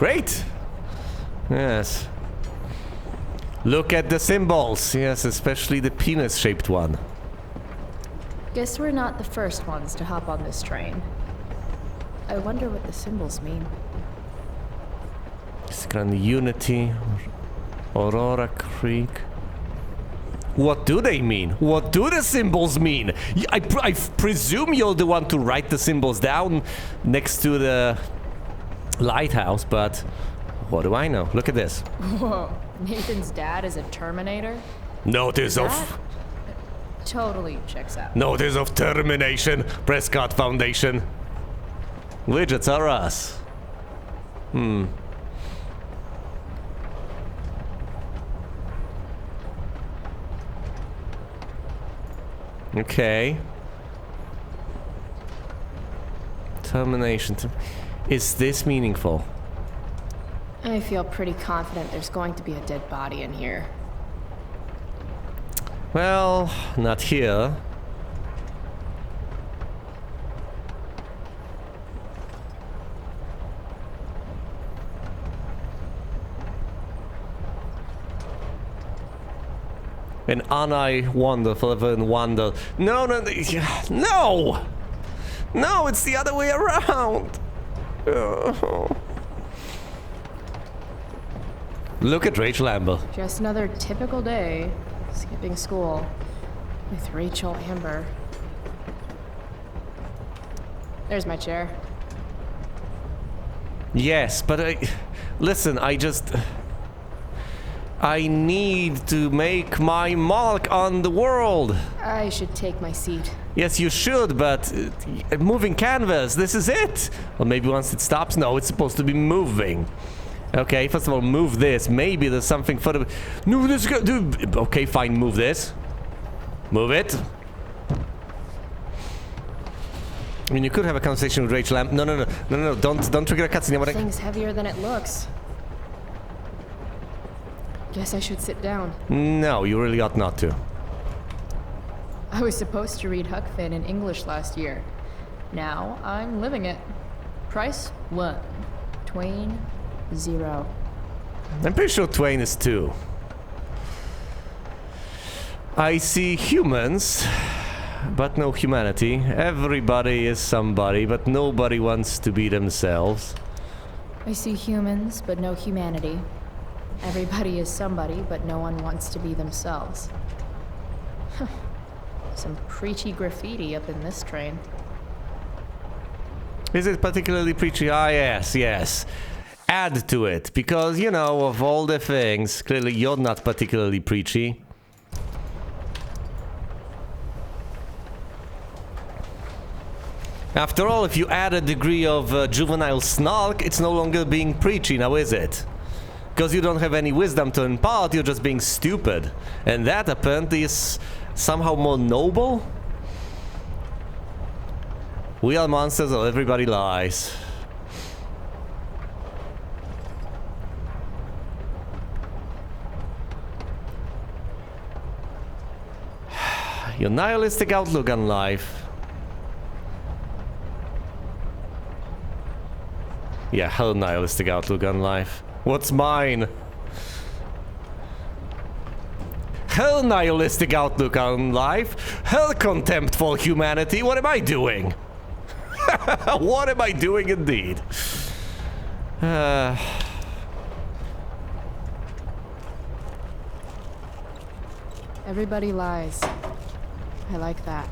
Great. Yes. Look at the symbols. Yes, especially the penis-shaped one. Guess we're not the first ones to hop on this train. I wonder what the symbols mean. Grand Unity, Aurora Creek. What do they mean? What do the symbols mean? I presume you're the one to write the symbols down next to the lighthouse, but what do I know? Look at this. Whoa, Nathan's dad is a Terminator? Notice of... Totally checks out. Notice of termination, Prescott Foundation. Widgets are us. Okay. Termination. Is this meaningful? I feel pretty confident there's going to be a dead body in here. Well, not here. And I wonderful and wonder. No, no, no! No, it's the other way around. Look at Rachel Amber. Just another typical day, skipping school with Rachel Amber. There's my chair. Yes, but listen, I need to make my mark on the world. I should take my seat. Yes, you should, but moving canvas, this is it. Well, maybe once it stops. No, it's supposed to be moving. Okay, first of all, move this. Maybe there's something for the... No, this go... Okay, fine, move this. Move it. I mean, you could have a conversation with Rachel Amber. No, don't trigger a cutscene. This thing's heavier than it looks. Guess I should sit down. No, you really ought not to. I was supposed to read Huck Finn in English last year. Now I'm living it. Price 1. Twain 0. I'm pretty sure Twain is 2. I see humans, but no humanity. Everybody is somebody, but nobody wants to be themselves. I see humans, but no humanity. Everybody is somebody, but no one wants to be themselves. Some preachy graffiti up in this train. Is it particularly preachy? Ah, yes. Add to it, because, you know, of all the things, clearly you're not particularly preachy. After all, if you add a degree of juvenile snark, it's no longer being preachy, now is it? Because you don't have any wisdom to impart, you're just being stupid. And that apparently is somehow more noble? We are monsters or everybody lies. Your nihilistic outlook on life. Yeah, hell nihilistic outlook on life. What's mine? Hell nihilistic outlook on life. Hell contempt for humanity. What am I doing? What am I doing indeed? Everybody lies. I like that.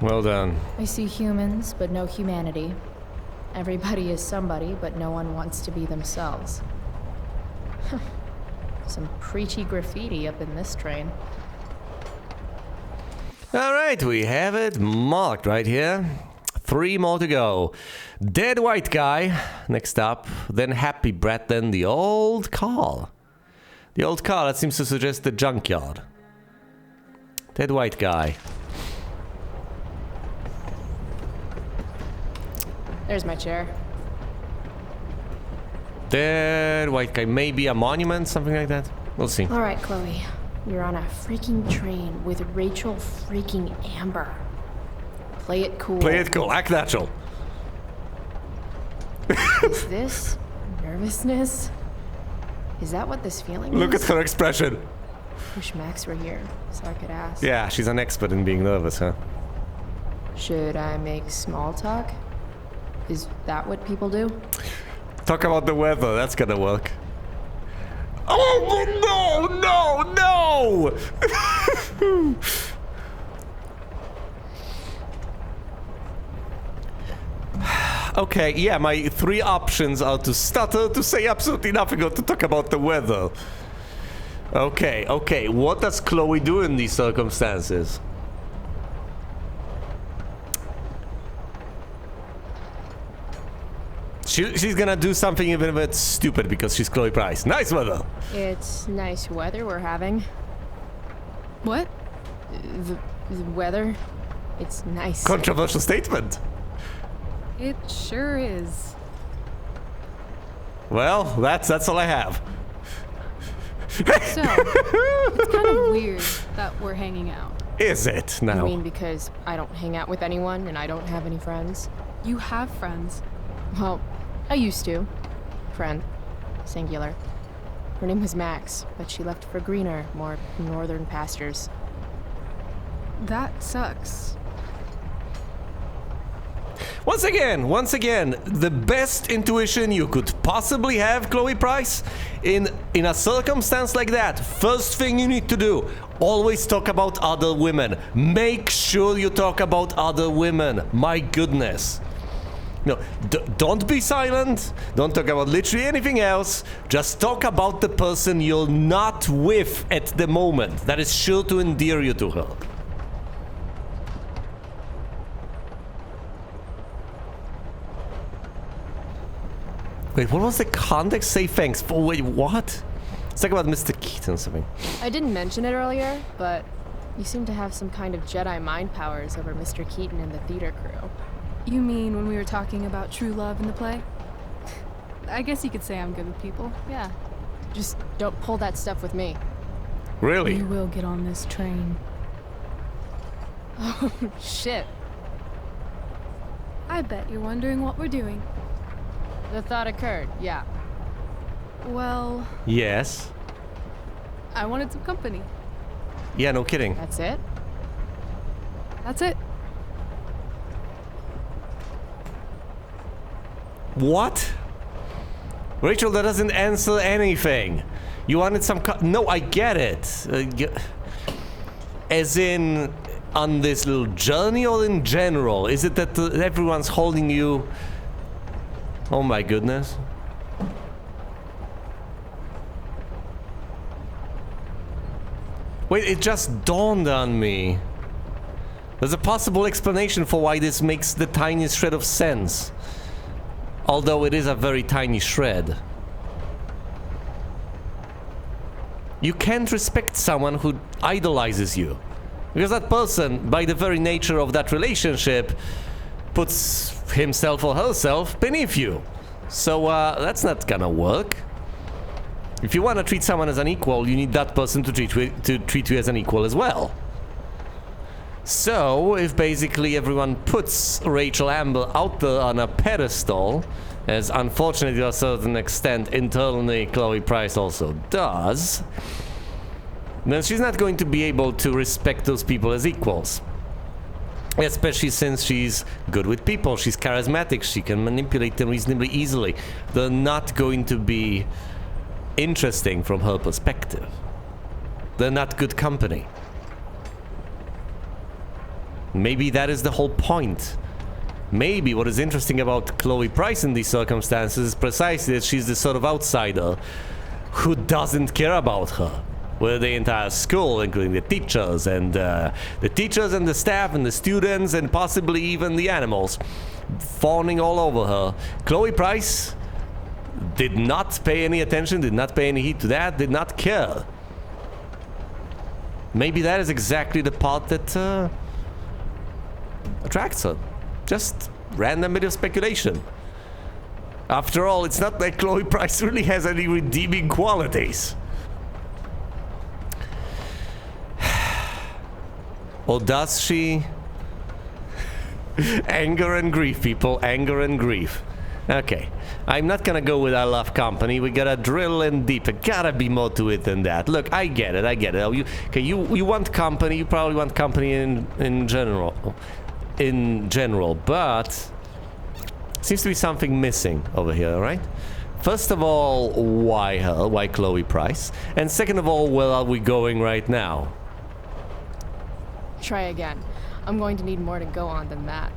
Well done. I see humans, but no humanity. Everybody is somebody, but no one wants to be themselves. Some preachy graffiti up in this train. Alright, we have it marked right here. 3 more to go. Dead white guy, next up. Then Happy Brett, then the old car. The old car, that seems to suggest the junkyard. Dead white guy. There's my chair. Dead white guy, maybe a monument, something like that. We'll see. All right, Chloe. You're on a freaking train with Rachel freaking Amber. Play it cool. Play it cool. Act natural. Is this nervousness? Is that what this feeling Look is? at her expression. Wish Max were here so I could ask. Yeah, she's an expert in being nervous, huh? Should I make small talk? Is that what people do? Talk about the weather. That's gonna work. Oh, no! Okay, yeah, my 3 options are to stutter, to say absolutely nothing, or to talk about the weather. Okay, what does Chloe do in these circumstances? She's gonna do something even if it's stupid because she's Chloe Price. Nice weather! It's nice weather we're having. What? The weather? It's nice. Controversial statement. It sure is. Well, that's all I have. So, it's kind of weird that we're hanging out. Is it You now? mean because I don't hang out with anyone and I don't have any friends? You have friends. Well, I used to. Friend. Singular. Her name was Max, but she left for greener, more northern pastures. That sucks. Once again, the best intuition you could possibly have, Chloe Price, in a circumstance like that. First thing you need to do, always talk about other women. Make sure you talk about other women. My goodness. No, don't be silent. Don't talk about literally anything else. Just talk about the person you're not with at the moment. That is sure to endear you to her. Wait, what was the context? Say thanks for. Wait, what? Let's talk about Mr. Keaton or something. I didn't mention it earlier, but you seem to have some kind of Jedi mind powers over Mr. Keaton and the theater crew. You mean when we were talking about true love in the play? I guess you could say I'm good with people, yeah. Just don't pull that stuff with me. Really? You will get on this train. Oh, shit. I bet you're wondering what we're doing. The thought occurred, yeah. Well, Yes. I wanted some company. Yeah, no kidding. That's it? That's it. What? Rachel, that doesn't answer anything. You wanted some no, I get it. As in, on this little journey or in general? Is it that everyone's holding you... Oh my goodness. Wait, it just dawned on me. There's a possible explanation for why this makes the tiniest shred of sense. Although it is a very tiny shred. You can't respect someone who idolizes you. Because that person, by the very nature of that relationship, puts himself or herself beneath you. So that's not gonna work. If you want to treat someone as an equal, you need that person to treat you as an equal as well. So, if basically everyone puts Rachel Amber out there on a pedestal, as unfortunately to a certain extent internally Chloe Price also does, then she's not going to be able to respect those people as equals. Especially since she's good with people, she's charismatic, she can manipulate them reasonably easily. They're not going to be interesting from her perspective. They're not good company. Maybe that is the whole point. Maybe what is interesting about Chloe Price in these circumstances is precisely that she's the sort of outsider who doesn't care about her. Where the entire school, including the teachers and the staff and the students and possibly even the animals, fawning all over her. Chloe Price did not pay any attention, did not pay any heed to that, did not care. Maybe that is exactly the part that attracts her. Just random bit of speculation. After all, it's not like Chloe Price really has any redeeming qualities. Or does she? Anger and grief, people. Anger and grief. Okay. I'm not gonna go with I love company. We gotta drill in deep. It gotta be more to it than that. Look, I get it. I get it. You want company. You probably want company in general. In general. But seems to be something missing over here, right? First of all, why her? Why Chloe Price? And second of all, where are we going right now? Try again. I'm going to need more to go on than that.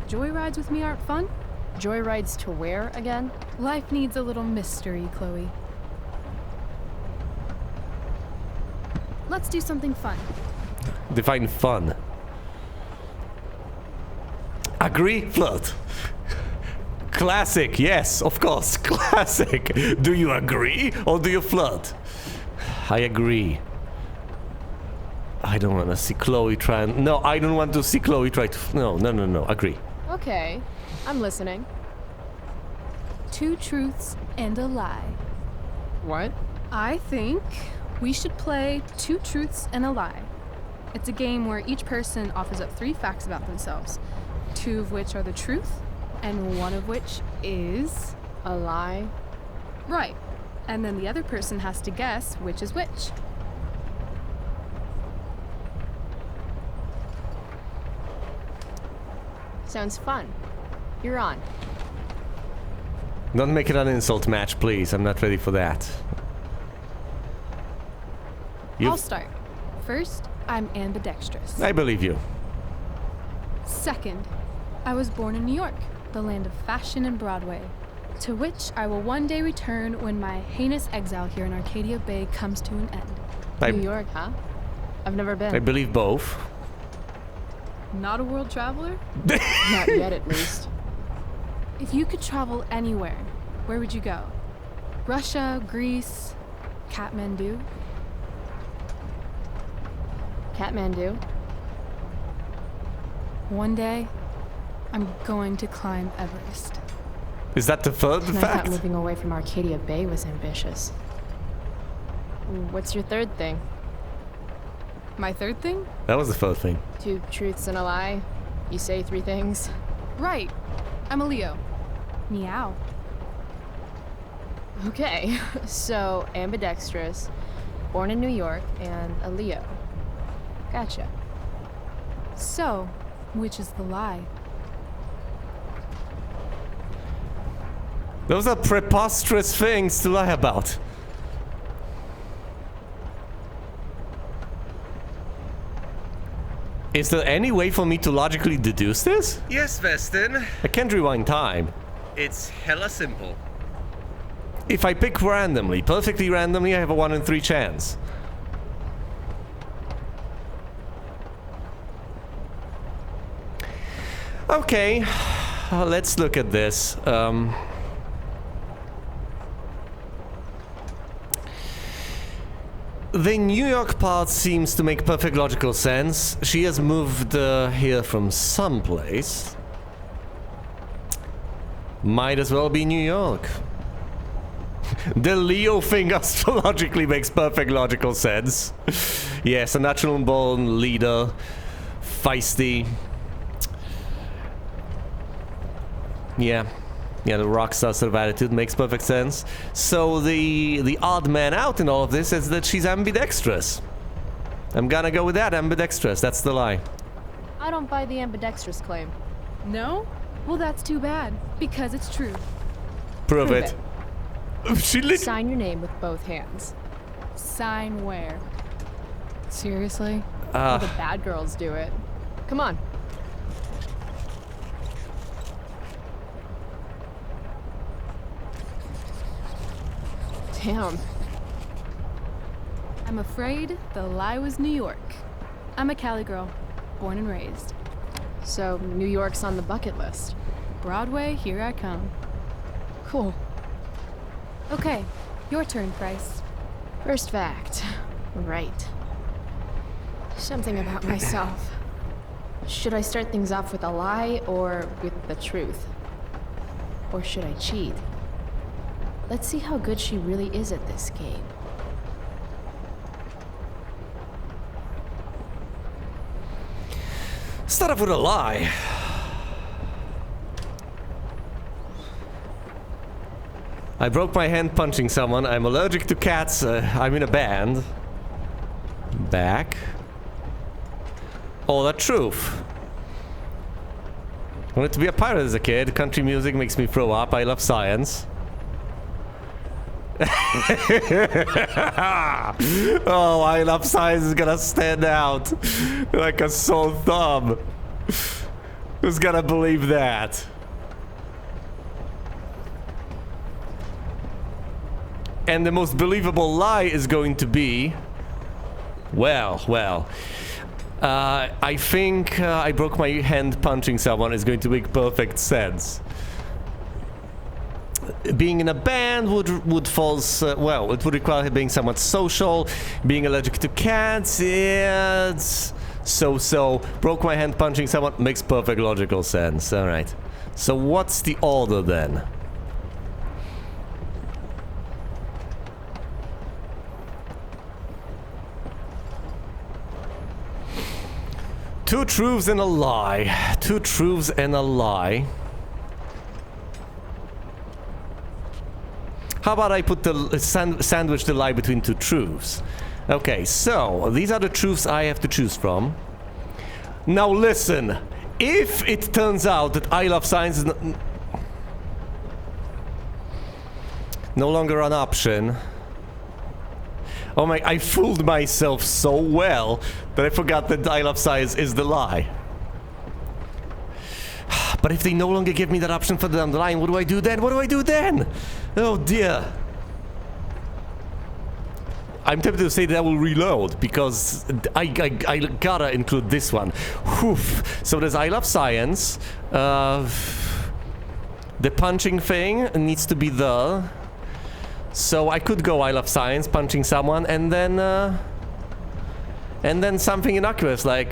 Joyrides with me aren't fun? Joyrides to where again? Life needs a little mystery, Chloe. Let's do something fun. Define fun. Agree? Flirt. Classic, yes, of course. Classic. Do you agree or do you flirt? I agree. I don't want to see Chloe try and... No, I don't want to see Chloe try to... No. Agree. Okay, I'm listening. 2 truths and a lie. What? I think we should play 2 truths and a lie. It's a game where each person offers up 3 facts about themselves, 2 of which are the truth, and 1 of which is... A lie? Right. And then the other person has to guess which is which. Sounds fun. You're on. Don't make it an insult match, please. I'm not ready for that. I'll start. First, I'm ambidextrous. I believe you. Second, I was born in New York, the land of fashion and Broadway, to which I will one day return when my heinous exile here in Arcadia Bay comes to an end. New York, huh? I've never been. I believe both. Not a world traveler? Not yet, at least. If you could travel anywhere, where would you go? Russia, Greece, Kathmandu? Kathmandu? One day, I'm going to climb Everest. Is that the third And I fact? thought moving away from Arcadia Bay was ambitious. What's your third thing? My third thing? That was the third thing. 2 truths and a lie? You say 3 things? Right. I'm a Leo. Meow. Okay, so ambidextrous, born in New York, and a Leo. Gotcha. So, which is the lie? Those are preposterous things to lie about. Is there any way for me to logically deduce this? Yes, Vestin. I can't rewind time. It's hella simple. If I pick randomly, perfectly randomly, I have a 1 in 3 chance. Okay, let's look at this. The New York part seems to make perfect logical sense. She has moved here from someplace. Might as well be New York. The Leo thing astrologically makes perfect logical sense. Yes, a natural born leader. Feisty. Yeah. Yeah, the rockstar sort of attitude makes perfect sense. So the odd man out in all of this is that she's ambidextrous. I'm gonna go with that, ambidextrous. That's the lie. I don't buy the ambidextrous claim. No? Well, that's too bad, because it's true. Prove Prove it. She lit. Sign your name with both hands. Sign where? Seriously? All the bad girls do it. Come on. Damn. I'm afraid the lie was New York. I'm a Cali girl, born and raised. So, New York's on the bucket list. Broadway, here I come. Cool. Okay, your turn, Price. First fact. Right. Something about myself. Should I start things off with a lie or with the truth? Or should I cheat? Let's see how good she really is at this game. Start off with a lie. I broke my hand punching someone. I'm allergic to cats. I'm in a band. Back. Oh, the truth. I wanted to be a pirate as a kid. Country music makes me throw up. I love science. Oh, I love science is gonna stand out like a sore thumb. Who's gonna believe that? And the most believable lie is going to be... Well. I think I broke my hand punching someone is going to make perfect sense. Being in a band would falls... well, it would require being somewhat social. Being allergic to cats, yeah, it's so. Broke my hand punching someone makes perfect logical sense. Alright. So what's the order then? Two truths and a lie. Two truths and a lie. How about I put the sandwich the lie between two truths? Okay, so these are the truths I have to choose from. Now listen, if it turns out that I love science is no longer an option. Oh my, I fooled myself so well that I forgot that I love science is the lie. But if they no longer give me that option further down the line, what do I do then? Oh dear. I'm tempted to say that I will reload because I gotta include this one. Whew. So there's I love science. The punching thing needs to be the... So I could go I love science, punching someone, and then something innocuous like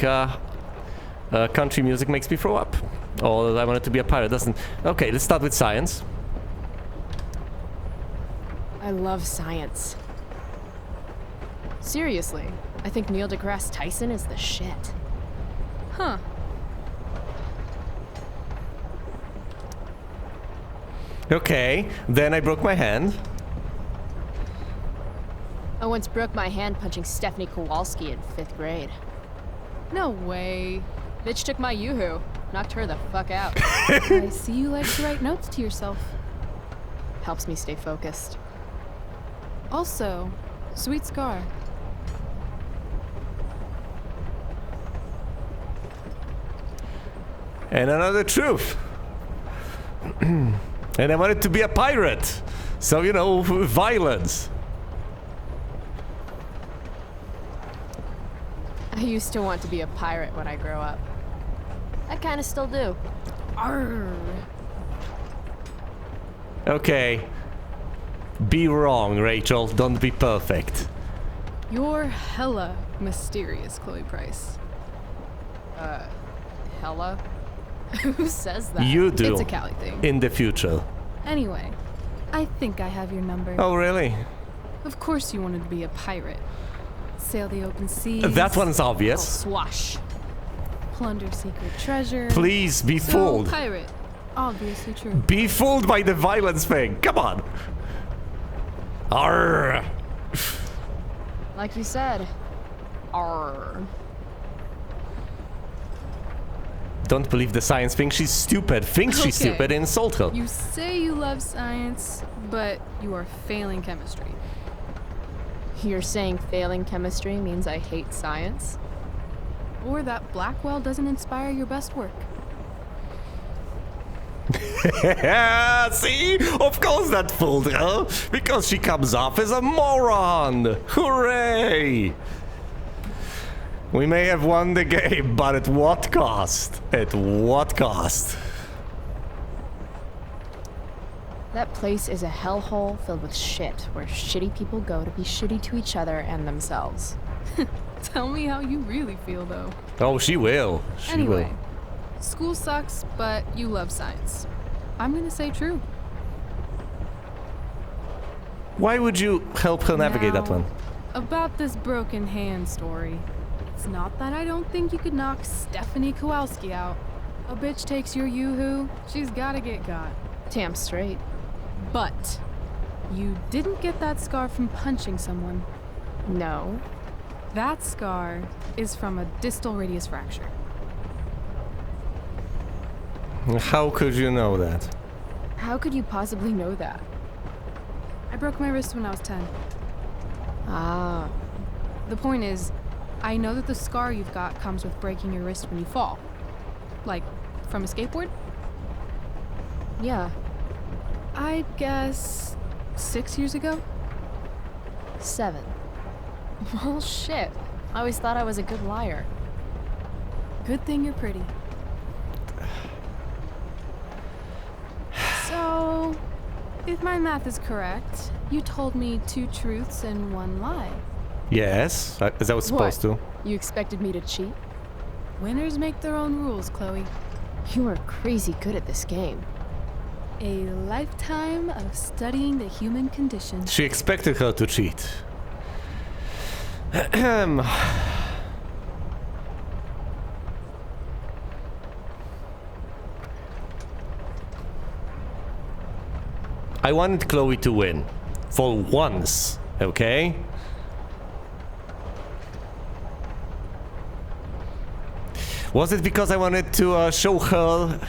country music makes me throw up. Or I wanted to be a pirate, doesn't... Okay, let's start with science. I love science. Seriously, I think Neil deGrasse Tyson is the shit. Huh. Okay, then I broke my hand. I once broke my hand punching Stephanie Kowalski in 5th grade. No way. Bitch took my yoo-hoo. Knocked her the fuck out. I see you like to write notes to yourself. Helps me stay focused. Also, sweet scar. And another truth. And I wanted to be a pirate. So, you know, violence. I used to want to be a pirate when I grow up. I kinda still do. Arr. Okay. Be wrong, Rachel. Don't be perfect. You're hella mysterious, Chloe Price. Hella? Who says that? You do. It's a Cali thing. In the future. Anyway, I think I have your number. Oh, really? Of course you wanted to be a pirate. Sail the open seas. That one's obvious. Swash. Plunder secret treasure. Please be So, fooled. pirate. Obviously true. Be fooled by the violence thing. Come on. Arr. Like you said. Arr. Don't believe the science thing. She's stupid. Thinks she's Okay. stupid. Insult her. You say you love science, but you are failing chemistry. You're saying failing chemistry means I hate science? Or that Blackwell doesn't inspire your best work. See? Of course that fooled her. Because she comes off as a moron. Hooray! We may have won the game, but at what cost? At what cost? That place is a hellhole filled with shit, where shitty people go to be shitty to each other and themselves. Tell me how you really feel, though. Oh, she will. She Anyway, will. school sucks, but you love science. I'm gonna say true. Why would you help her navigate that Now, one? About this broken hand story. It's not that I don't think you could knock Stephanie Kowalski out. A bitch takes your yoo-hoo, she's gotta get got. Damn straight. But you didn't get that scar from punching someone. No. That scar is from a distal radius fracture. How could you know that? How could you possibly know that? I broke my wrist when I was 10. Ah. The point is, I know that the scar you've got comes with breaking your wrist when you fall. Like, from a skateboard? Yeah. I guess 6 years ago? 7. Well, shit. I always thought I was a good liar. Good thing you're pretty. So, if my math is correct, you told me 2 truths and 1 lie. Yes, as I was supposed to. You expected me to cheat? Winners make their own rules, Chloe. You are crazy good at this game. A lifetime of studying the human condition. She expected her to cheat. I wanted Chloe to win. For once, okay? Was it because I wanted to show her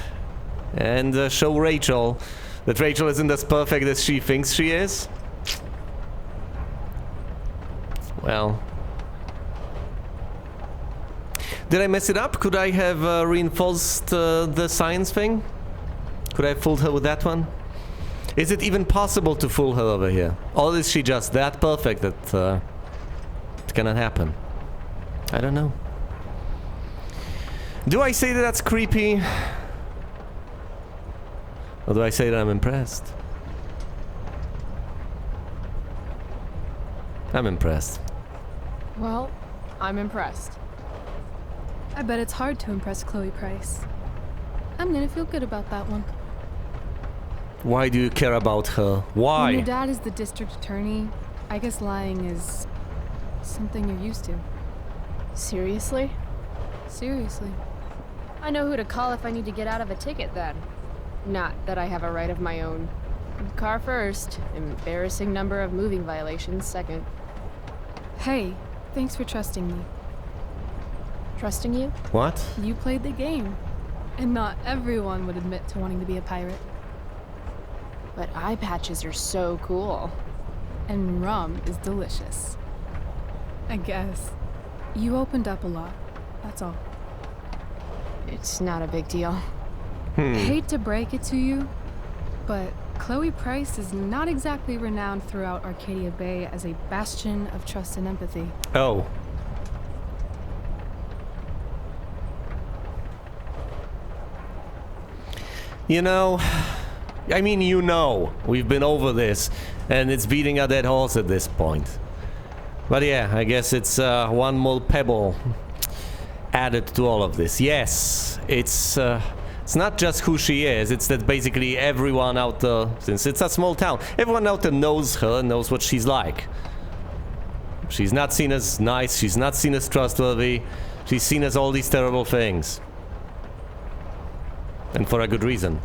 and show Rachel that Rachel isn't as perfect as she thinks she is? Well. Did I mess it up? Could I have reinforced the science thing? Could I have fooled her with that one? Is it even possible to fool her over here? Or is she just that perfect that it cannot happen? I don't know. Do I say that that's creepy? Or do I say that I'm impressed? I'm impressed. Well, I'm impressed. I bet it's hard to impress Chloe Price. I'm gonna feel good about that one. Why do you care about her? Why? When your dad is the district attorney, I guess lying is something you're used to. Seriously? Seriously. I know who to call if I need to get out of a ticket then. Not that I have a right of my own. Car first, embarrassing number of moving violations second. Hey, thanks for trusting me. Trusting you? What? You played the game. And not everyone would admit to wanting to be a pirate. But eye patches are so cool. And rum is delicious. I guess. You opened up a lot. That's all. It's not a big deal. Hate to break it to you, but Chloe Price is not exactly renowned throughout Arcadia Bay as a bastion of trust and empathy. Oh. You know, I mean, you know, we've been over this, and it's beating a dead horse at this point. But yeah, I guess it's one more pebble added to all of this. Yes, it's not just who she is, it's that basically everyone out there, since it's a small town, everyone out there knows her, knows what she's like. She's not seen as nice, she's not seen as trustworthy, she's seen as all these terrible things. And for a good reason.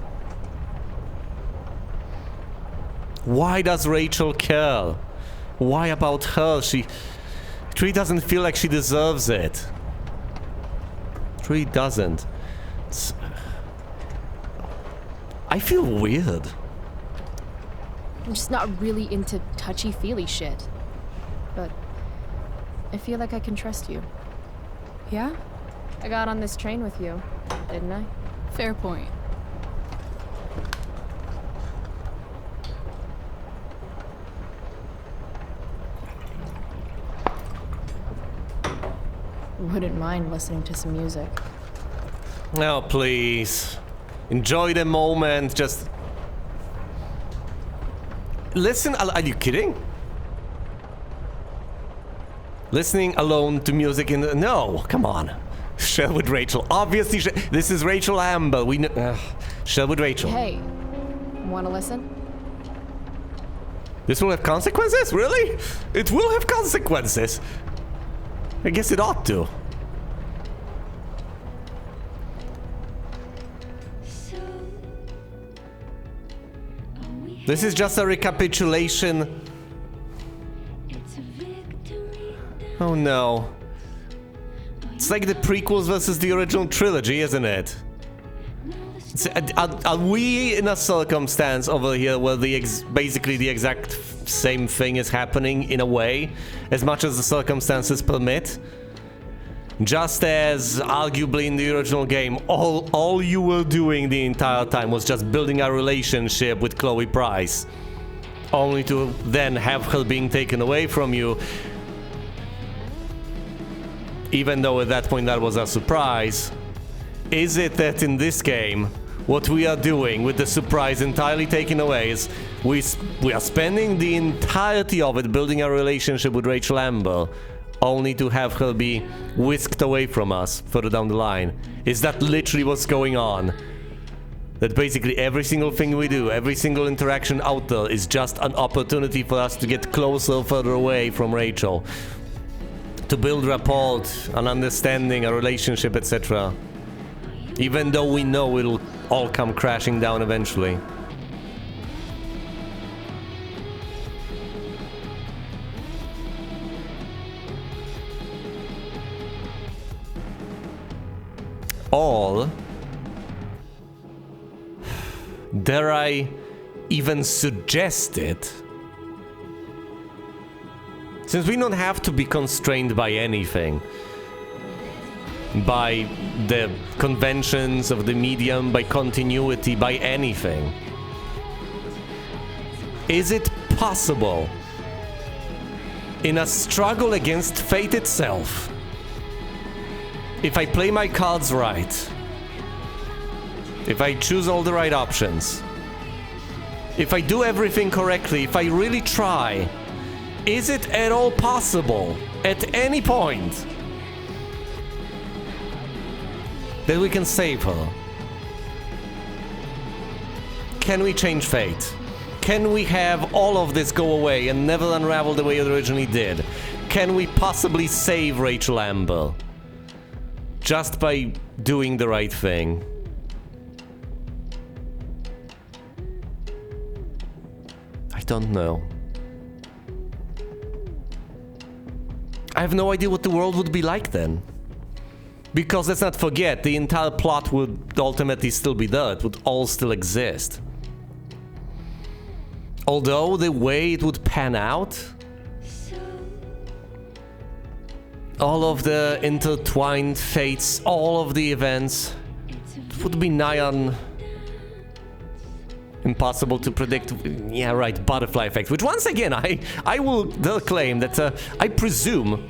Why does Rachel care? Why about her? She really doesn't feel like she deserves it. It really doesn't. I feel weird. I'm just not really into touchy-feely shit. But I feel like I can trust you. Yeah? I got on this train with you, didn't I? Fair point. Wouldn't mind listening to some music. Oh, please. Enjoy the moment, just... Listen, are you kidding? Listening alone to music in the... No, come on. Share with Rachel. Obviously, this is Rachel Amber. We know... share with Rachel. Hey, wanna listen? This will have consequences? Really? It will have consequences. I guess it ought to. This is just a recapitulation. Oh no. It's like the prequels versus the original trilogy, isn't it? Are we in a circumstance over here where basically the exact same thing is happening in a way, as much as the circumstances permit? Just as, arguably in the original game, all you were doing the entire time was just building a relationship with Chloe Price, only to then have her being taken away from you. Even though at that point that was a surprise. Is it that in this game, what we are doing with the surprise entirely taken away is we are spending the entirety of it building a relationship with Rachel Amber, only to have her be whisked away from us further down the line? Is that literally what's going on? That basically every single thing we do, every single interaction out there is just an opportunity for us to get closer, further away from Rachel. To build rapport, an understanding, a relationship, etc. Even though we know it'll all come crashing down eventually. All, dare I even suggest it? Since we don't have to be constrained by anything. By the conventions of the medium, by continuity, by anything. Is it possible, in a struggle against fate itself, if I play my cards right, if I choose all the right options, if I do everything correctly, if I really try, is it at all possible, at any point, that we can save her? Can we change fate? Can we have all of this go away and never unravel the way it originally did? Can we possibly save Rachel Amber? Just by doing the right thing? I don't know. I have no idea what the world would be like then. Because let's not forget, the entire plot would ultimately still be there. It would all still exist. Although the way it would pan out, all of the intertwined fates, all of the events, it would be nigh on impossible to predict. Yeah, right, butterfly effect, which once again I will claim that I presume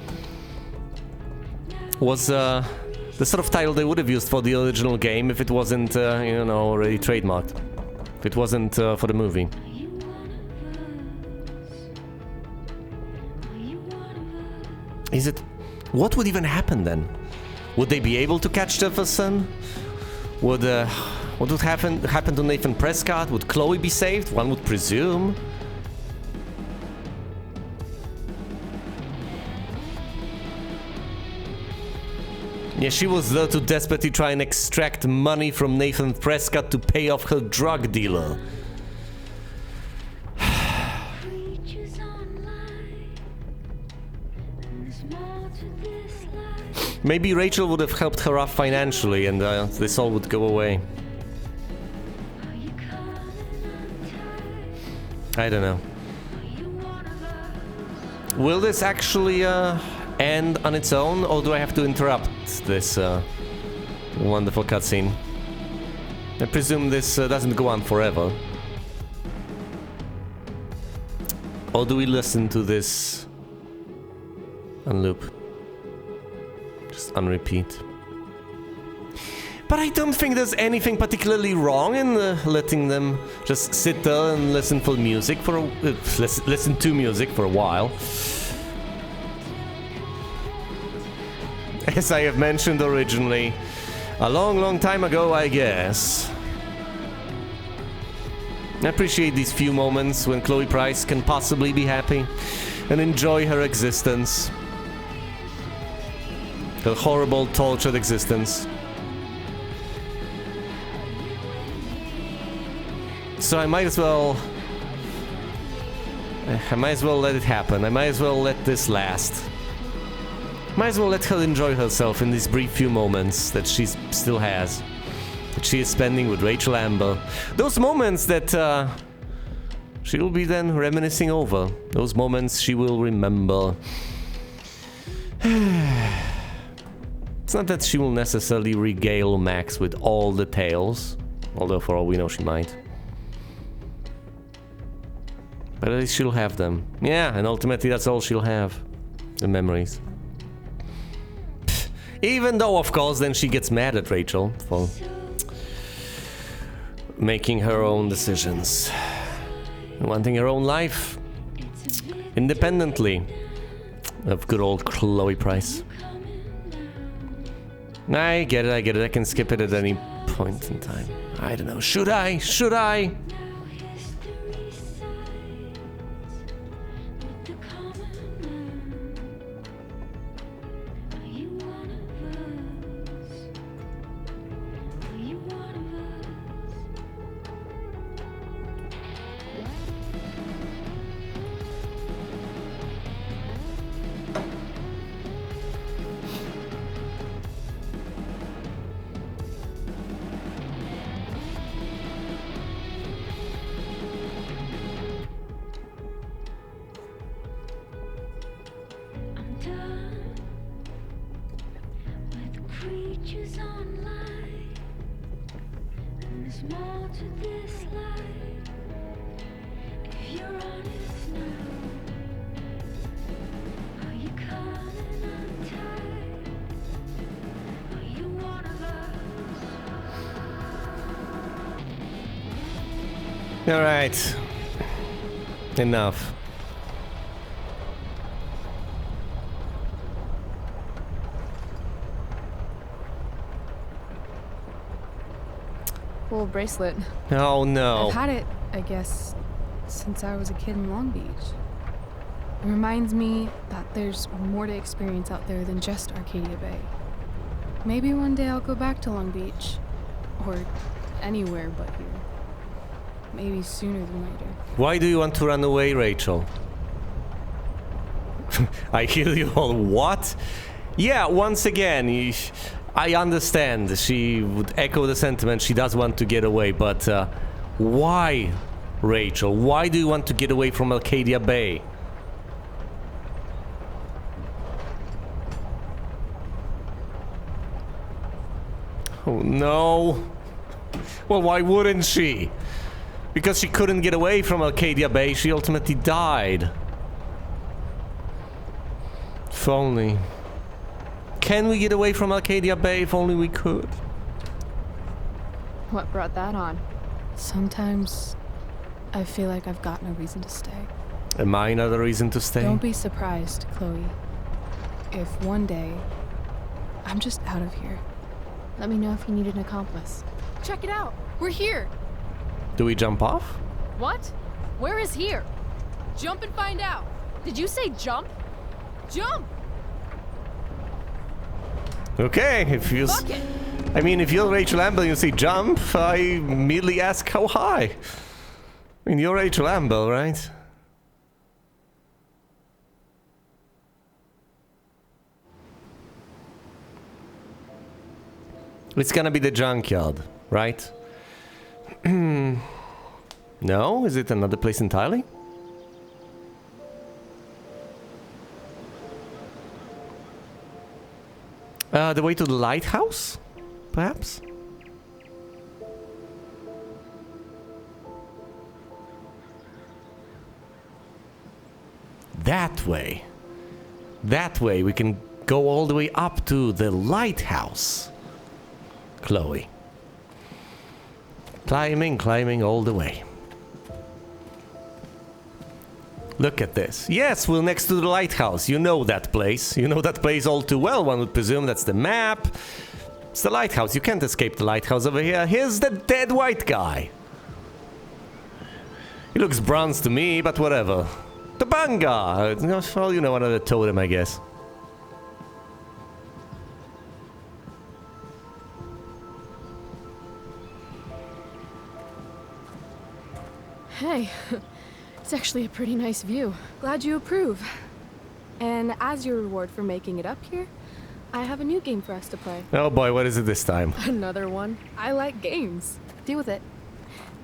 was the sort of title they would have used for the original game if it wasn't, you know, already trademarked. If it wasn't for the movie. Is it... What would even happen then? Would they be able to catch Jefferson? What would happen to Nathan Prescott? Would Chloe be saved? One would presume. Yeah, she was there to desperately try and extract money from Nathan Prescott to pay off her drug dealer. Maybe Rachel would have helped her off financially and this all would go away. I don't know. Will this actually end on its own, or do I have to interrupt this wonderful cutscene? I presume this doesn't go on forever. Or do we listen to this on loop? Just on repeat. But I don't think there's anything particularly wrong in letting them just sit there and listen for music for listen to music for a while. As I have mentioned originally, a long time ago, I guess. I appreciate these few moments when Chloe Price can possibly be happy and enjoy her existence. Her horrible, tortured existence. So I might as well I might as well let it happen. I might as well let this last. Might as well let her enjoy herself in these brief few moments that she still has. That she is spending with Rachel Amber. Those moments that she will be then reminiscing over. Those moments she will remember. It's not that she will necessarily regale Max with all the tales. Although for all we know she might. But at least she'll have them. Yeah, and ultimately that's all she'll have. The memories. Even though, of course, then she gets mad at Rachel for making her own decisions. Wanting her own life. Independently of good old Chloe Price. I get it, I can skip it at any point in time. I don't know, should I? Should I? Alright. Enough. Cool bracelet. Oh no. I've had it, I guess, since I was a kid in Long Beach. It reminds me that there's more to experience out there than just Arcadia Bay. Maybe one day I'll go back to Long Beach. Or anywhere but here. Maybe sooner than later. Why do you want to run away, Rachel? I hear you all. What? Yeah, once again, I understand. She would echo the sentiment. She does want to get away, but why, Rachel? Why do you want to get away from Arcadia Bay? Oh no. Well, why wouldn't she? Because she couldn't get away from Arcadia Bay, she ultimately died. If only. Can we get away from Arcadia Bay? If only we could. What brought that on? Sometimes I feel like I've got no reason to stay. Am I not a reason to stay? Don't be surprised, Chloe, if one day I'm just out of here. Let me know if you need an accomplice. Check it out. We're here. Do we jump off? What? Where is here? Jump and find out. Did you say jump? Jump! Okay, if you... I mean, if you're Rachel Amber and you say jump, I immediately ask how high. I mean, you're Rachel Amber, right? It's gonna be the junkyard, right? No? Is it another place entirely? The way to the lighthouse? Perhaps? That way. That way we can go all the way up to the lighthouse. Chloe. Climbing all the way. Look at this. Yes, we're next to the lighthouse. You know that place. You know that place all too well. One would presume that's the map. It's the lighthouse. You can't escape the lighthouse over here. Here's the dead white guy. He looks bronze to me, but whatever. The Banga! Well, you know, another totem, I guess. Hey, It's actually a pretty nice view. Glad you approve. And as your reward for making it up here, I have a new game for us to play. Oh boy, what is it this time? Another one. I like games. Deal with it.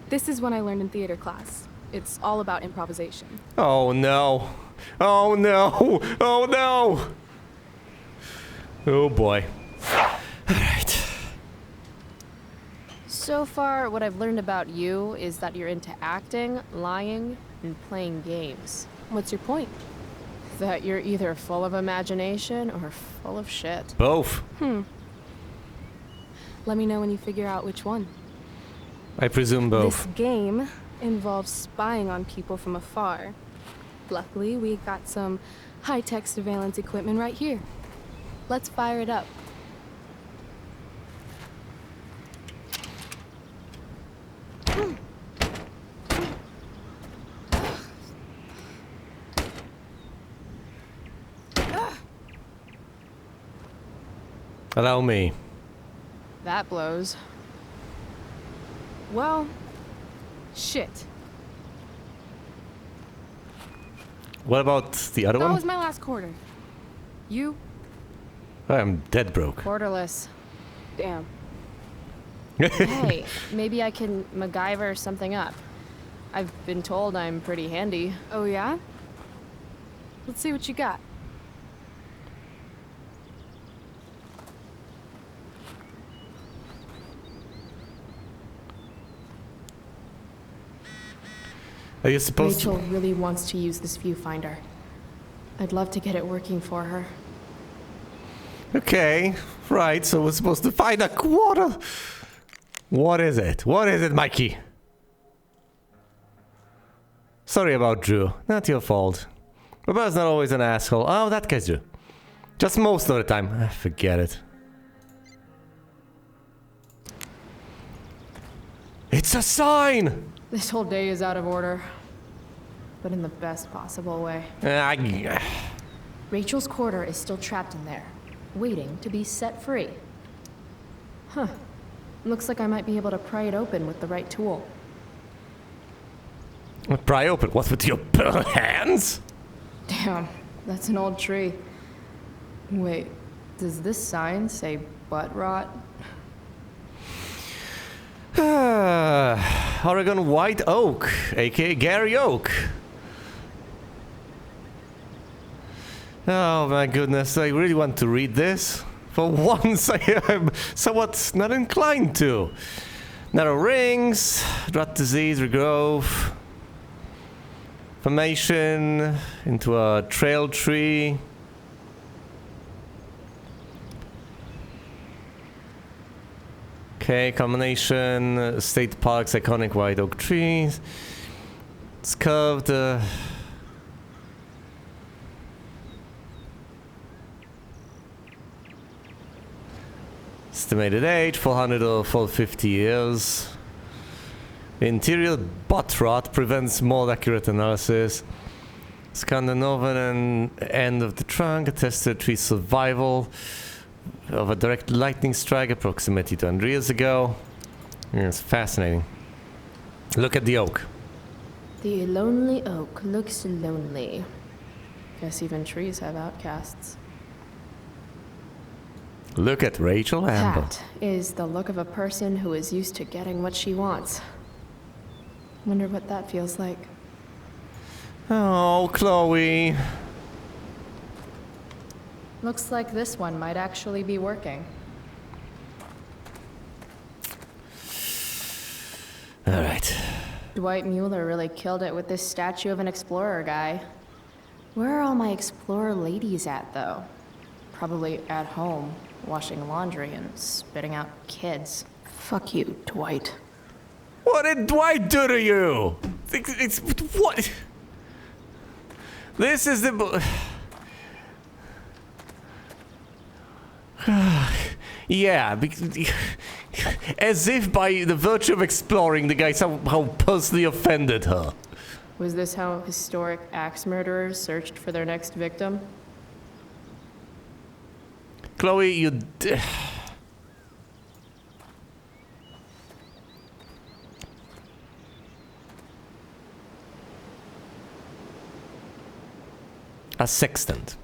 This is one I learned in theater class. It's all about improvisation. Oh no. Oh no. Oh no. Oh boy. Alright. So far, what I've learned about you is that you're into acting, lying, and playing games. What's your point? That you're either full of imagination or full of shit. Both. Let me know when you figure out which one. I presume This both. game involves spying on people from afar. Luckily, we got some high-tech surveillance equipment right here. Let's fire it up. Allow me. That blows. Well, shit. What about the other That one? was my last quarter. You? I'm dead broke. Quarterless. Damn. Hey, maybe I can MacGyver something up. I've been told I'm pretty handy. Oh, yeah? Let's see what you got. Are you supposed Rachel to? really wants to use this viewfinder. I'd love to get it working for her. Okay, right, so we're supposed to find a quarter. What is it? What is it, Mikey? Sorry about Drew. Not your fault. Robert's not always an asshole. Oh, that guy's Drew. Just most of the time. Forget it. It's a sign! This whole day is out of order, but in the best possible way. Rachel's quarter is still trapped in there, waiting to be set free. Huh. Looks like I might be able to pry it open with the right tool. Pry open. What, with your bare hands? Damn, that's an old tree. Wait, does this sign say butt rot? Oregon White Oak, aka Gary Oak. Oh my goodness, I really want to read this. For once, I am somewhat not inclined to. Narrow rings, rot disease, regrowth, formation into a trail tree. Okay, combination, state parks, iconic white oak trees. It's curved. Estimated age, 400 or 450 years. Interior butt rot prevents more accurate analysis. Scan the northern end of the trunk, attest to the tree's survival of a direct lightning strike approximately 200 years ago. Yeah, it's fascinating. Look at the oak. The lonely oak looks lonely. Guess even trees have outcasts. Look at Rachel Amber. That is the look of a person who is used to getting what she wants. Wonder what that feels like. Oh, Chloe. Looks like this one might actually be working. All right. Dwight Mueller really killed it with this statue of an explorer guy. Where are all my explorer ladies at, though? Probably at home, washing laundry and spitting out kids. Fuck you, Dwight. What did Dwight do to you? It's what? This is the. Yeah, as if by the virtue of exploring, the guy somehow personally offended her. Was this how historic axe murderers searched for their next victim? Chloe, you. A sextant.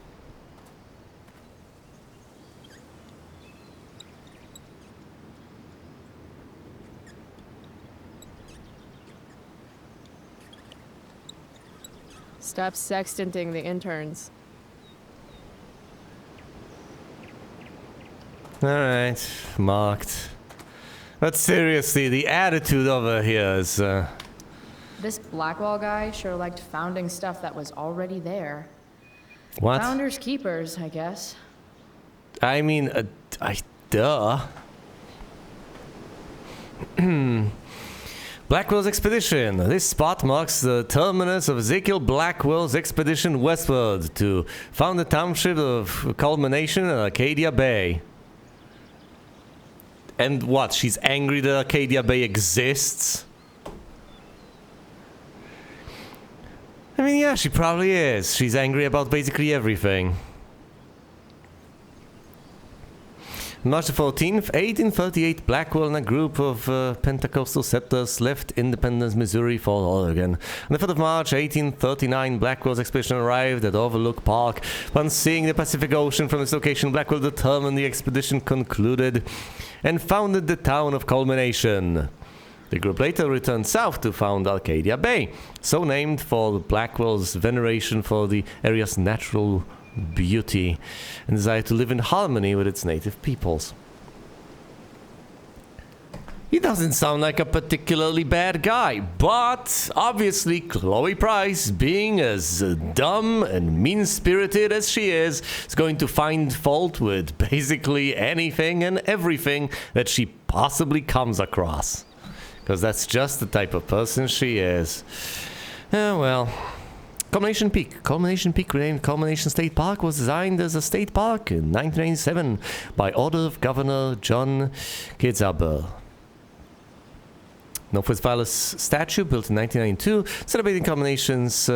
Stop sextanting the interns. Alright, marked. But seriously, the attitude over here is, This Blackwell guy sure liked founding stuff that was already there. what? Founders keepers, I guess. I mean, duh. Blackwell's expedition. This spot marks the terminus of Ezekiel Blackwell's expedition westward to found the township of Culmination in Arcadia Bay. And what? She's angry that Arcadia Bay exists? I mean, yeah, she probably is. She's angry about basically everything. March 14th, 1838, Blackwell and a group of Pentecostal settlers left Independence, Missouri for Oregon. On the 5th of March, 1839, Blackwell's expedition arrived at Overlook Park. Upon seeing the Pacific Ocean from its location, Blackwell determined the expedition concluded and founded the town of Culmination. The group later returned south to found Arcadia Bay, so named for Blackwell's veneration for the area's natural beauty and desire to live in harmony with its native peoples. He doesn't sound like a particularly bad guy, but obviously Chloe Price, being as dumb and mean-spirited as she is going to find fault with basically anything and everything that she possibly comes across. Because that's just the type of person she is. Well... Culmination Peak, renamed Culmination State Park, was designed as a state park in 1997 by order of Governor John Kitzhaber. Northwest Valley's statue, built in 1992, celebrating Culmination's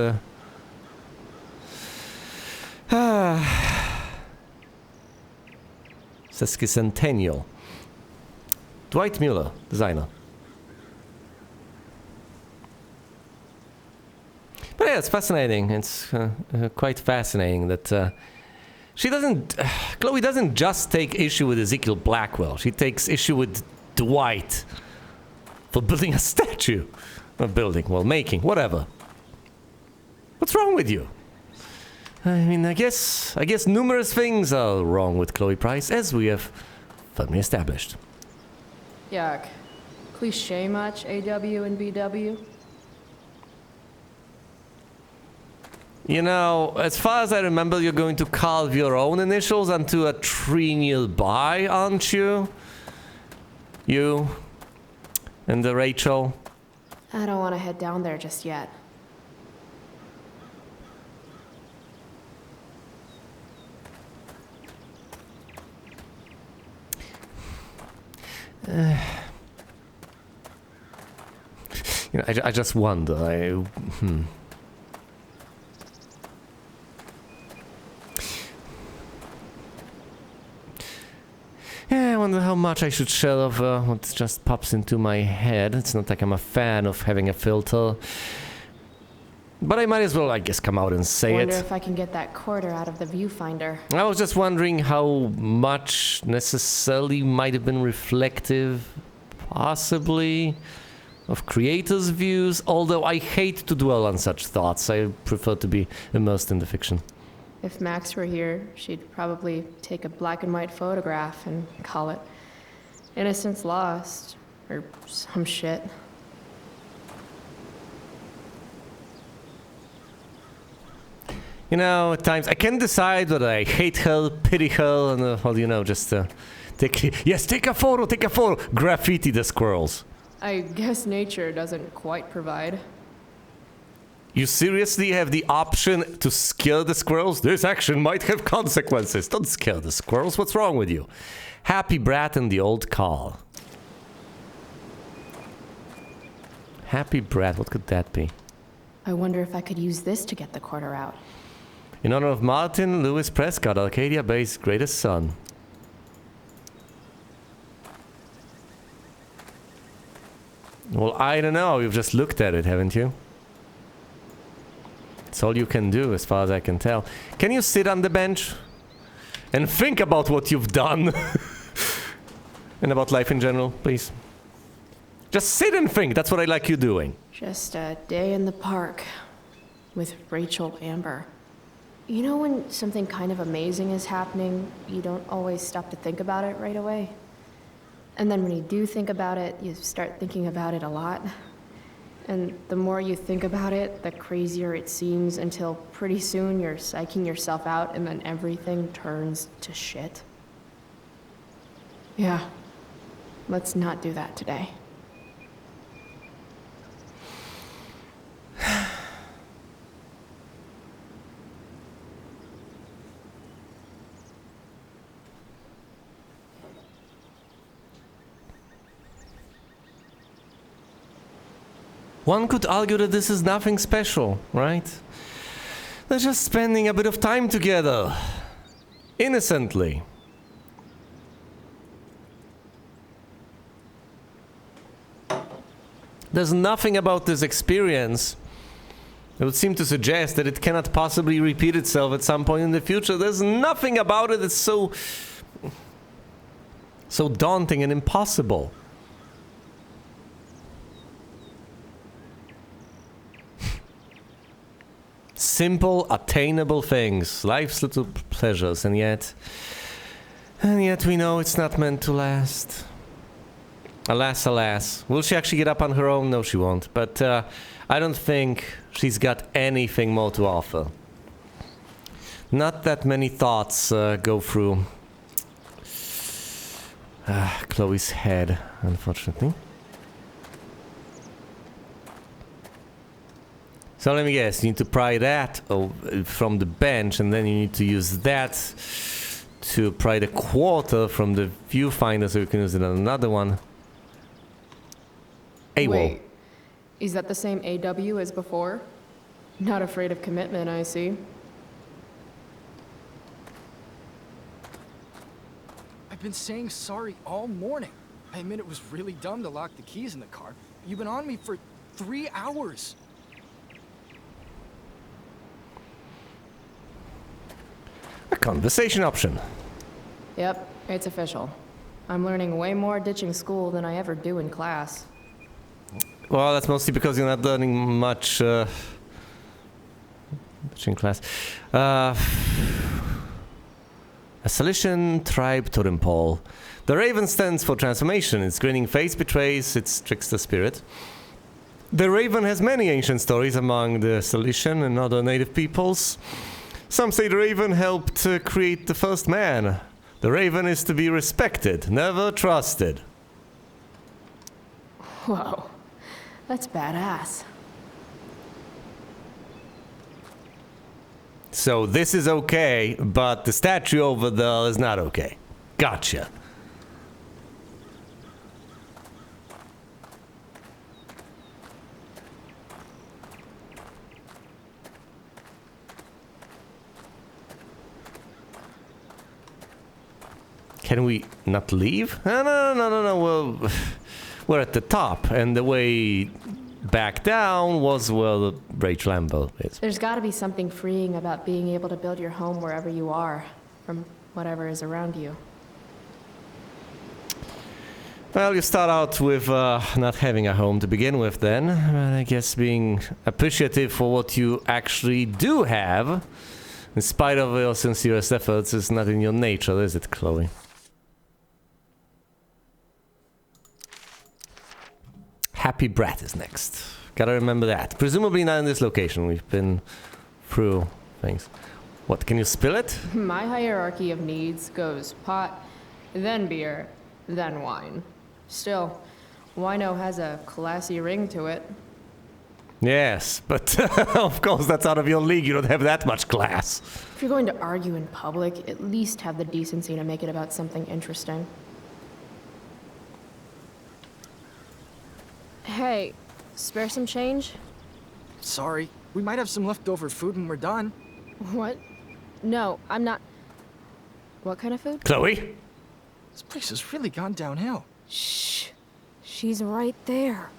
sesquicentennial. Dwight Mueller, designer. But yeah, it's fascinating. It's quite fascinating that Chloe doesn't just take issue with Ezekiel Blackwell. She takes issue with Dwight for building a statue. Not building, well, making, whatever. What's wrong with you? I mean, I guess numerous things are wrong with Chloe Price, as we have firmly established. Yuck. Cliche much, AW and BW? You know, as far as I remember, you're going to carve your own initials onto a tree nearby, aren't you? You and the Rachel. I don't want to head down there just yet. You know, I just wonder. Yeah, I wonder how much I should share of what just pops into my head. It's not like I'm a fan of having a filter. But I might as well, I guess, come out and say Wonder it. if I can get that quarter out of the viewfinder. I was just wondering how much necessarily might have been reflective, possibly, of creators' views. Although I hate to dwell on such thoughts. I prefer to be immersed in the fiction. If Max were here, she'd probably take a black and white photograph and call it Innocence Lost, or some shit. You know, at times I can't decide whether I hate her, pity her, and well, you know, just take a photo, graffiti the squirrels. I guess nature doesn't quite provide. You seriously have the option to scare the squirrels? This action might have consequences. Don't scare the squirrels. What's wrong with you? Happy Brat and the old car. Happy Brat, what could that be? I wonder if I could use this to get the quarter out. In honor of Martin Lewis Prescott, Arcadia Bay's greatest son. Well, I don't know. You've just looked at it, haven't you? It's all you can do, as far as I can tell. Can you sit on the bench and think about what you've done? And about life in general, please? Just sit and think. That's what I like you doing. Just a day in the park with Rachel Amber. You know when something kind of amazing is happening, you don't always stop to think about it right away? And then when you do think about it, you start thinking about it a lot. And the more you think about it, the crazier it seems until pretty soon you're psyching yourself out and then everything turns to shit. Yeah. Let's not do that today. One could argue that this is nothing special, right? They're just spending a bit of time together. Innocently. There's nothing about this experience that would seem to suggest that it cannot possibly repeat itself at some point in the future. There's nothing about it that's so daunting and impossible. Simple, attainable things, life's little pleasures, and yet we know it's not meant to last. Alas, alas. Will she actually get up on her own? No, she won't. But I don't think she's got anything more to offer. Not that many thoughts go through Chloe's head, unfortunately. So let me guess, you need to pry that from the bench, and then you need to use that to pry the quarter from the viewfinder so you can use it on another one. AWOL. Wait, is that the same AW as before? Not afraid of commitment, I see. I've been saying sorry all morning. I admit it was really dumb to lock the keys in the car. You've been on me for 3 hours. A conversation option. Yep, it's official. I'm learning way more ditching school than I ever do in class. Well, that's mostly because you're not learning much in class. A Salician tribe totem pole. The raven stands for transformation. Its grinning face betrays its trickster spirit. The raven has many ancient stories among the Salician and other native peoples. Some say the raven helped create the first man. The raven is to be respected, never trusted. Whoa, that's badass. So this is okay, but the statue over there is not okay. Gotcha. Can we not leave? No. We're at the top, and the way back down was where the Rachel Amber is. There's gotta be something freeing about being able to build your home wherever you are, from whatever is around you. Well, you start out with not having a home to begin with then. But I guess being appreciative for what you actually do have, in spite of your sincerest efforts, is not in your nature, is it, Chloe? Happy Brat is next. Gotta remember that. Presumably not in this location. We've been through things. What, can you spill it? My hierarchy of needs goes pot, then beer, then wine. Still, wino has a classy ring to it. Yes, but of course that's out of your league. You don't have that much class. If you're going to argue in public, at least have the decency to make it about something interesting. Hey, spare some change? Sorry, we might have some leftover food when we're done. What? No, I'm not. What kind of food? Chloe? This place has really gone downhill. Shh. She's right there.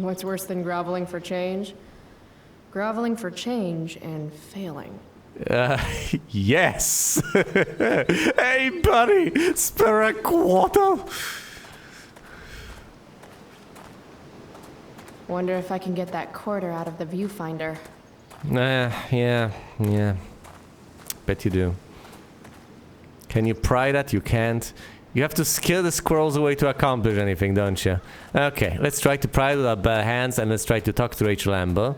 What's worse than groveling for change? Groveling for change and failing. Yes. Hey, buddy, spare a quarter. Wonder if I can get that quarter out of the viewfinder. Yeah. Bet you do. Can you pry that? You can't. You have to scare the squirrels away to accomplish anything, don't you? Okay, let's try to pry with our bare hands and let's try to talk to Rachel Amber.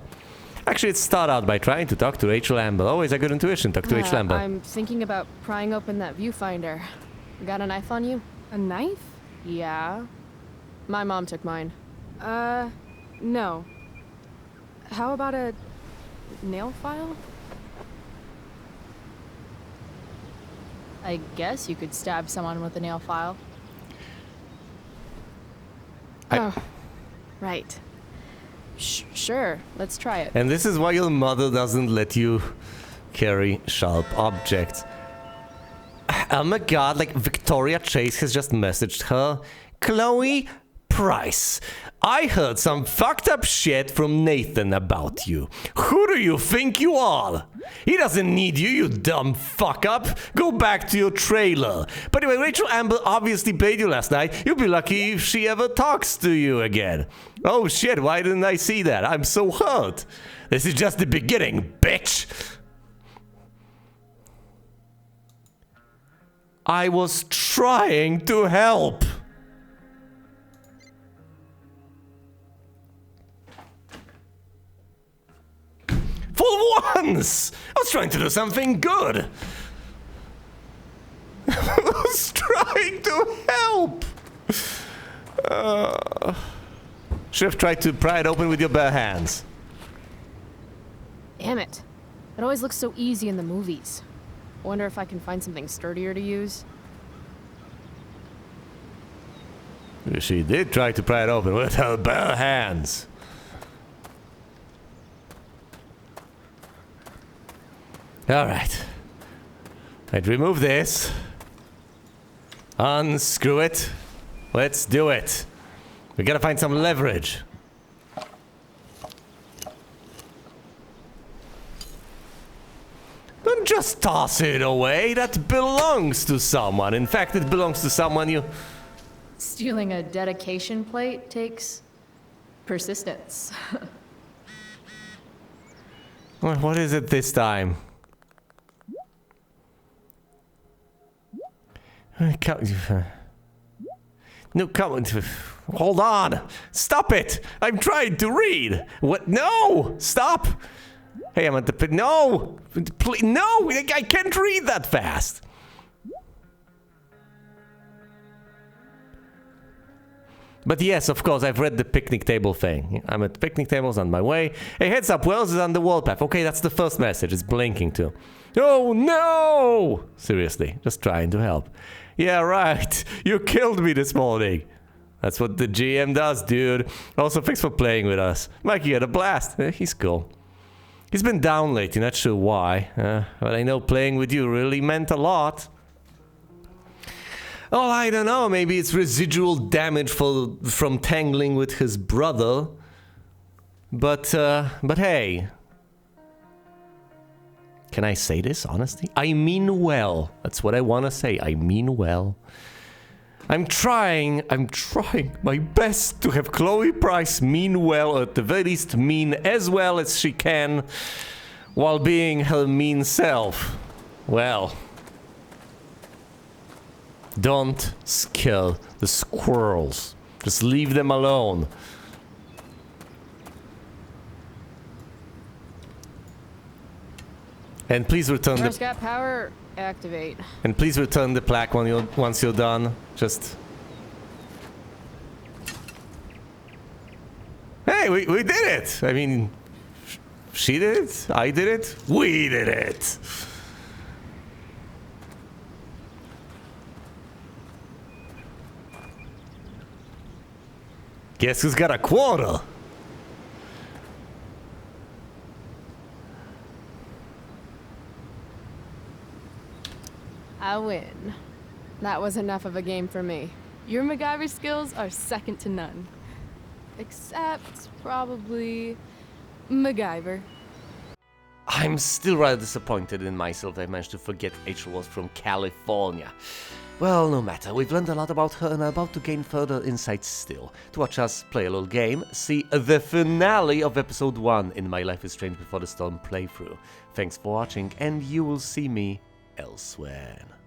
Actually, let's start out by trying to talk to Rachel Amber. Always a good intuition, talk to Rachel Amber. I'm thinking about prying open that viewfinder. Got a knife on you? A knife? Yeah. My mom took mine. No. How about a nail file? I guess you could stab someone with a nail file. I- Oh, right. Sure, let's try it. And this is why your mother doesn't let you carry sharp objects. Oh my god, like Victoria Chase has just messaged her. Chloe Price, I heard some fucked up shit from Nathan about you. Who do you think you are? He doesn't need you, you dumb fuck up. Go back to your trailer. But anyway, Rachel Amber obviously paid you last night. You'll be lucky if she ever talks to you again. Oh shit, why didn't I see that? I'm so hurt. This is just the beginning, bitch. I was trying to help. For once! I was trying to do something good. I was trying to help. Should have tried to pry it open with your bare hands. Damn it. It always looks so easy in the movies. Wonder if I can find something sturdier to use. She did try to pry it open with her bare hands. Alright. I'd remove this. Unscrew it. Let's do it. We gotta find some leverage. Don't just toss it away. That belongs to someone. In fact, it belongs to someone you... Stealing a dedication plate takes persistence. What is it this time? No, come on. Hold on. Stop it. I'm trying to read. What? No. Stop. Hey, I'm at the... No. Please, no. I can't read that fast. But yes, of course, I've read the picnic table thing. I'm at picnic tables on my way. Hey, heads up, Wells is on the wall path. Okay, that's the first message. It's blinking too. Oh, no! Seriously, just trying to help. Yeah, right. You killed me this morning. That's what the GM does, dude. Also, thanks for playing with us. Mikey had a blast. He's cool. He's been down lately, not sure why. But I know playing with you really meant a lot. Oh, I don't know. Maybe it's residual damage from tangling with his brother. But hey. Can I say this, honestly? I mean well. That's what I want to say. I mean well. I'm trying my best to have Chloe Price mean well, or at the very least mean as well as she can, while being her mean self. Well, don't scare the squirrels. Just leave them alone. And please return First the... got power, activate. And please return the plaque once you're done. Just... Hey, we did it! I mean... She did it? I did it? We did it! Guess who's got a quarter? I win. That was enough of a game for me. Your MacGyver skills are second to none. Except probably MacGyver. I'm still rather disappointed in myself that I managed to forget Rachel was from California. Well, no matter, we've learned a lot about her and are about to gain further insights still. To watch us play a little game, see the finale of episode 1 in my Life is Strange Before the Storm playthrough. Thanks for watching, and you will see me elsewhere.